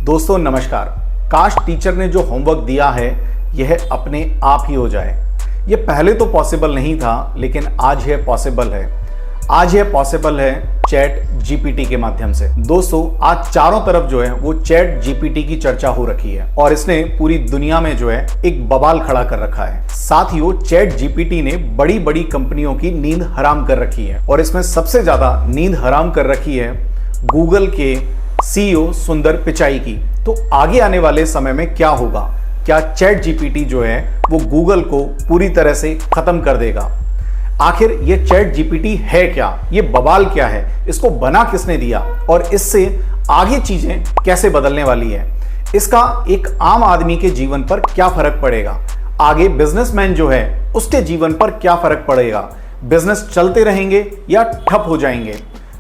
दोस्तों नमस्कार। काश टीचर ने जो होमवर्क दिया है यह अपने आप ही हो जाए। यह पहले तो पॉसिबल नहीं था, लेकिन आज यह पॉसिबल है। आज यह पॉसिबल है चैट जीपीटी के माध्यम से। दोस्तों आज चारों तरफ जो है वो चैट जीपीटी की चर्चा हो रखी है और इसने पूरी दुनिया में जो है एक बवाल खड़ा कर रखा है। साथ ही वो चैट जीपीटी ने बड़ी बड़ी कंपनियों की नींद हराम कर रखी है और इसमें सबसे ज्यादा नींद हराम कर रखी है गूगल के सीईओ सुंदर पिचाई की। तो आगे आने वाले समय में क्या होगा? क्या चैट जीपीटी जो है वो गूगल को पूरी तरह से खत्म कर देगा? आखिर ये चैट जीपीटी है क्या? ये बवाल क्या है? इसको बना किसने दिया और इससे आगे चीजें कैसे बदलने वाली है? इसका एक आम आदमी के जीवन पर क्या फर्क पड़ेगा? आगे बिजनेसमैन जो है उसके जीवन पर क्या फर्क पड़ेगा? बिजनेस चलते रहेंगे या ठप हो जाएंगे?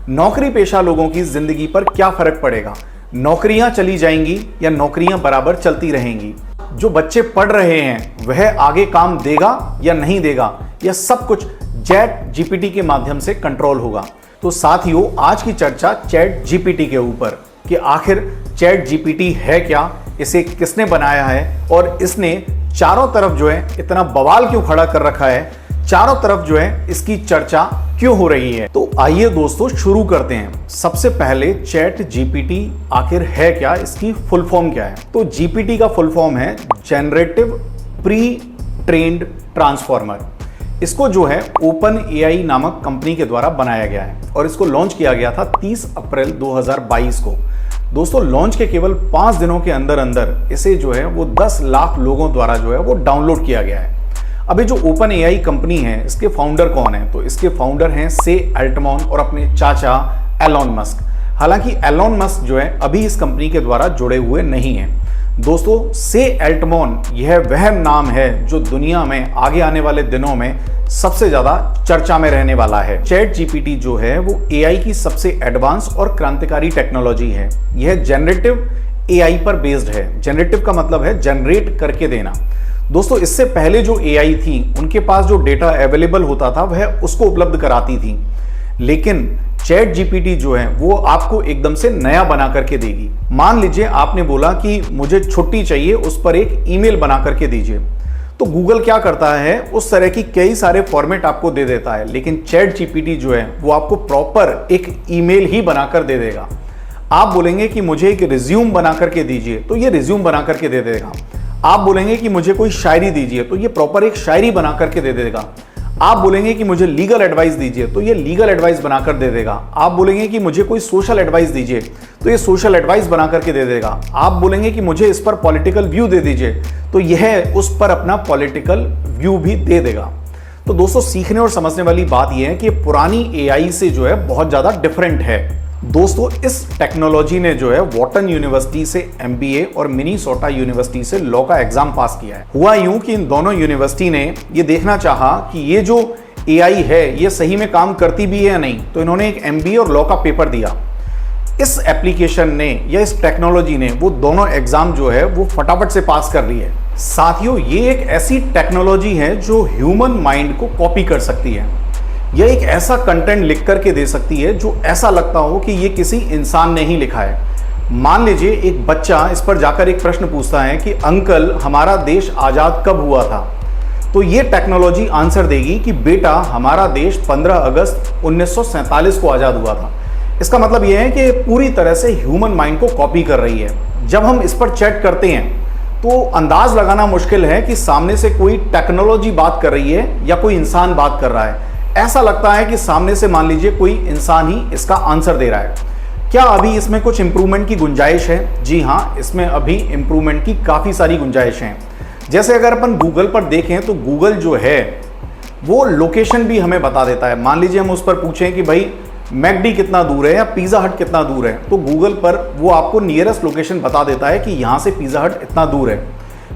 नौकरी पेशा लोगों की जिंदगी पर क्या फर्क पड़ेगा? नौकरियां चली जाएंगी या नौकरियां बराबर चलती रहेंगी? जो बच्चे पढ़ रहे हैं वह आगे काम देगा या नहीं देगा? यह सब कुछ चैट जीपीटी के माध्यम से कंट्रोल होगा। तो साथियों आज की चर्चा चैट जीपीटी के ऊपर कि आखिर चैट जीपीटी है क्या, इसे किसने बनाया है और इसने चारों तरफ जो है इतना बवाल क्यों खड़ा कर रखा है, चारों तरफ जो है इसकी चर्चा क्यों हो रही है। तो आइए दोस्तों शुरू करते हैं। सबसे पहले चैट जीपीटी आखिर है क्या, इसकी फुल फॉर्म क्या है? तो जीपीटी का फुल फॉर्म है जनरेटिव प्री ट्रेन्ड ट्रांसफॉर्मर। इसको जो है ओपन एआई नामक कंपनी के द्वारा बनाया गया है और इसको लॉन्च किया गया था 30 अप्रैल 2022 को। दोस्तों लॉन्च के केवल 5 दिनों के अंदर अंदर इसे जो है वो 10 लाख लोगों द्वारा जो है वो डाउनलोड किया गया है। अभी जो ओपन एआई कंपनी है इसके फाउंडर कौन है? तो इसके फाउंडर हैं से अल्टमॉन और अपने चाचा एलॉन मस्क। हालांकि एलॉन मस्क जो है अभी इस कंपनी के द्वारा जुड़े हुए नहीं हैं। दोस्तों से अल्टमॉन यह वह नाम है जो दुनिया में आगे आने वाले दिनों में सबसे ज्यादा चर्चा में रहने वाला है। चैट जीपीटी जो है वो एआई की सबसे एडवांस और क्रांतिकारी टेक्नोलॉजी है। यह जनरेटिव एआई पर बेस्ड है। जनरेटिव का मतलब है जनरेट करके देना। दोस्तों इससे पहले जो एआई थी उनके पास जो डेटा अवेलेबल होता था वह उसको उपलब्ध कराती थी, लेकिन चैट जीपीटी जो है वो आपको एकदम से नया बना करके देगी। मान लीजिए आपने बोला कि मुझे छुट्टी चाहिए, उस पर एक ईमेल बना करके दीजिए, तो गूगल क्या करता है उस तरह की कई सारे फॉर्मेट आपको दे देता है, लेकिन चैट जीपीटी जो है वो आपको प्रॉपर एक ईमेल ही बनाकर दे देगा। आप बोलेंगे कि मुझे एक रिज्यूम बना करके दीजिए तो ये रिज्यूम बना करके दे देगा। आप बोलेंगे कि मुझे कोई शायरी दीजिए तो ये प्रॉपर एक शायरी बना करके दे देगा। आप बोलेंगे कि मुझे लीगल एडवाइस दीजिए तो ये लीगल एडवाइस बनाकर दे देगा। आप बोलेंगे कि मुझे कोई सोशल एडवाइस दीजिए तो ये सोशल एडवाइस बना करके दे देगा। आप बोलेंगे कि मुझे इस पर पॉलिटिकल व्यू दे दीजिए तो यह उस पर अपना पॉलिटिकल व्यू भी दे देगा। तो दोस्तों सीखने और समझने वाली बात यह है कि पुरानी एआई से जो है बहुत ज्यादा डिफरेंट है। दोस्तों इस टेक्नोलॉजी ने जो है वॉटन यूनिवर्सिटी से एमबीए और मिनीसोटा यूनिवर्सिटी से लॉ का एग्जाम पास किया है। हुआ यूं कि इन दोनों यूनिवर्सिटी ने ये देखना चाहा कि ये जो एआई है ये सही में काम करती भी है या नहीं, तो इन्होंने एक एमबीए और लॉ का पेपर दिया। इस एप्लीकेशन ने या इस टेक्नोलॉजी ने वो दोनों एग्जाम जो है वो फटाफट से पास कर ली है। साथियों ये एक ऐसी टेक्नोलॉजी है जो ह्यूमन माइंड को कॉपी कर सकती है। यह एक ऐसा कंटेंट लिख करके दे सकती है जो ऐसा लगता हो कि ये किसी इंसान ने ही लिखा है। मान लीजिए एक बच्चा इस पर जाकर एक प्रश्न पूछता है कि अंकल हमारा देश आज़ाद कब हुआ था, तो ये टेक्नोलॉजी आंसर देगी कि बेटा हमारा देश 15 अगस्त 1947 को आज़ाद हुआ था। इसका मतलब यह है कि पूरी तरह से ह्यूमन माइंड को कॉपी कर रही है। जब हम इस पर चैट करते हैं तो अंदाज लगाना मुश्किल है कि सामने से कोई टेक्नोलॉजी बात कर रही है या कोई इंसान बात कर रहा है। ऐसा लगता है कि सामने से मान लीजिए कोई इंसान ही इसका आंसर दे रहा है। क्या अभी इसमें कुछ इंप्रूवमेंट की गुंजाइश है? जी हाँ, इसमें अभी इंप्रूवमेंट की काफ़ी सारी गुंजाइश हैं। जैसे अगर अपन गूगल पर देखें तो गूगल जो है वो लोकेशन भी हमें बता देता है। मान लीजिए हम उस पर पूछें कि भाई मैकडी कितना दूर है या पिज़्ज़ा हट कितना दूर है, तो गूगल पर वो आपको नियरेस्ट लोकेशन बता देता है कि यहाँ से पिज़्ज़ा हट इतना दूर है।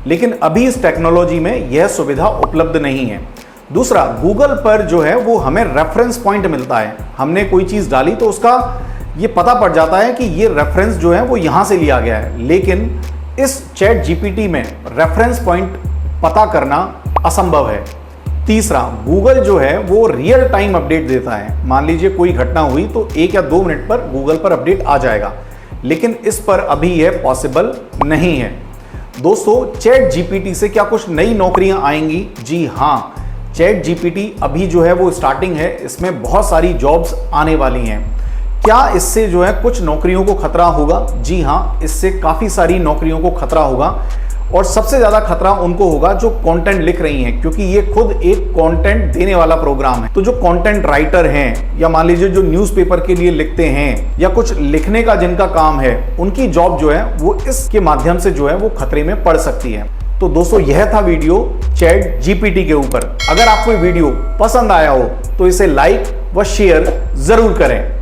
लेकिन अभी इस टेक्नोलॉजी में यह सुविधा उपलब्ध नहीं है। दूसरा, गूगल पर जो है वो हमें रेफरेंस पॉइंट मिलता है। हमने कोई चीज़ डाली तो उसका ये पता पड़ जाता है कि ये रेफरेंस जो है वो यहाँ से लिया गया है, लेकिन इस चैट जीपीटी में रेफरेंस पॉइंट पता करना असंभव है। तीसरा, गूगल जो है वो रियल टाइम अपडेट देता है। मान लीजिए कोई घटना हुई तो 1 या 2 मिनट पर गूगल पर अपडेट आ जाएगा, लेकिन इस पर अभी यह पॉसिबल नहीं है। दोस्तों, चैट जीपीटी से क्या कुछ नई नौकरियां आएंगी? जी हाँ, चैट जीपीटी अभी जो है वो स्टार्टिंग है, इसमें बहुत सारी जॉब्स आने वाली हैं। क्या इससे जो है कुछ नौकरियों को खतरा होगा? जी हाँ, इससे काफ़ी सारी नौकरियों को खतरा होगा और सबसे ज़्यादा खतरा उनको होगा जो कंटेंट लिख रही हैं, क्योंकि ये खुद एक कंटेंट देने वाला प्रोग्राम है। तो जो कंटेंट राइटर हैं या मान लीजिए जो न्यूज़पेपर के लिए लिखते हैं या कुछ लिखने का जिनका काम है, उनकी जॉब जो है वो इसके माध्यम से जो है वो खतरे में पड़ सकती है। तो दोस्तों, यह था वीडियो चैट जीपीटी के ऊपर। अगर आपको वीडियो पसंद आया हो तो इसे लाइक व शेयर जरूर करें।